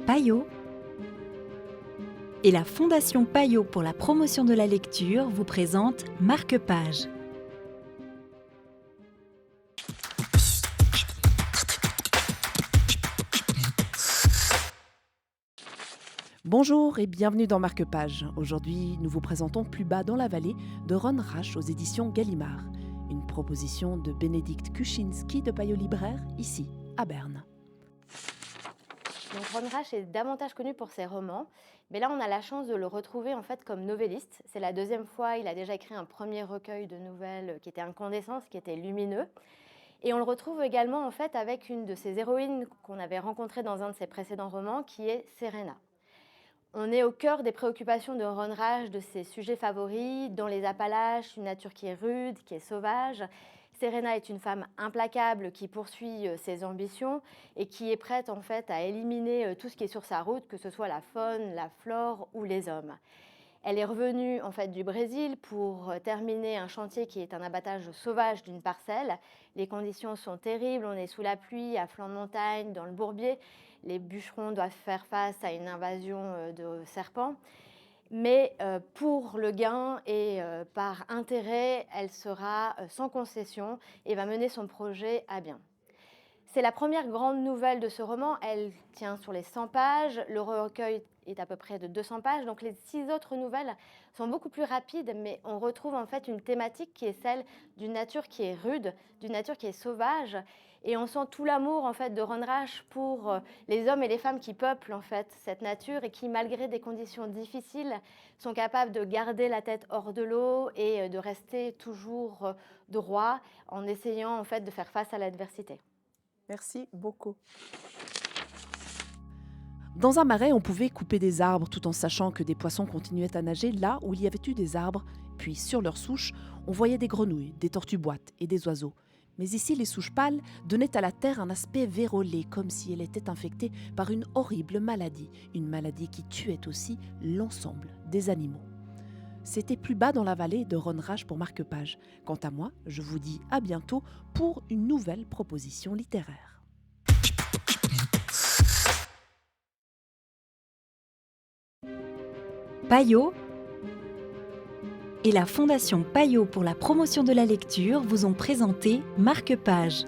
Payot et la Fondation Payot pour la promotion de la lecture vous présente Marque-Page. Bonjour et bienvenue dans Marque-Page. Aujourd'hui, nous vous présentons Plus bas dans la vallée de Ron Rash aux éditions Gallimard. Une proposition de Bénédicte Kuczynski de Payot Libraire, ici, à Berne. Donc Ron Rash est davantage connu pour ses romans, mais là on a la chance de le retrouver en fait comme novelliste. C'est la deuxième fois, il a déjà écrit un premier recueil de nouvelles qui était Incandescence, qui était lumineux. Et on le retrouve également en fait avec une de ses héroïnes qu'on avait rencontrées dans un de ses précédents romans, qui est Serena. On est au cœur des préoccupations de Ron Rash, de ses sujets favoris, dans les Appalaches, une nature qui est rude, qui est sauvage. Serena est une femme implacable qui poursuit ses ambitions et qui est prête en fait à éliminer tout ce qui est sur sa route, que ce soit la faune, la flore ou les hommes. Elle est revenue en fait du Brésil pour terminer un chantier qui est un abattage sauvage d'une parcelle. Les conditions sont terribles, on est sous la pluie, à flanc de montagne, dans le bourbier. Les bûcherons doivent faire face à une invasion de serpents. Mais pour le gain et par intérêt, elle sera sans concession et va mener son projet à bien. C'est la première grande nouvelle de ce roman, elle tient sur les 100 pages, le recueil est à peu près de 200 pages, donc les 6 autres nouvelles sont beaucoup plus rapides, mais on retrouve en fait une thématique qui est celle d'une nature qui est rude, d'une nature qui est sauvage, et on sent tout l'amour en fait de Ron Rash pour les hommes et les femmes qui peuplent en fait cette nature et qui, malgré des conditions difficiles, sont capables de garder la tête hors de l'eau et de rester toujours droit en essayant en fait de faire face à l'adversité. Merci beaucoup. Dans un marais, on pouvait couper des arbres tout en sachant que des poissons continuaient à nager là où il y avait eu des arbres. Puis sur leurs souches, on voyait des grenouilles, des tortues boîtes et des oiseaux. Mais ici, les souches pâles donnaient à la terre un aspect vérolé, comme si elle était infectée par une horrible maladie. Une maladie qui tuait aussi l'ensemble des animaux. C'était Plus bas dans la vallée de Ron Rash pour Marque-Page. Quant à moi, je vous dis à bientôt pour une nouvelle proposition littéraire. Payot et la Fondation Payot pour la promotion de la lecture vous ont présenté Marque-Page.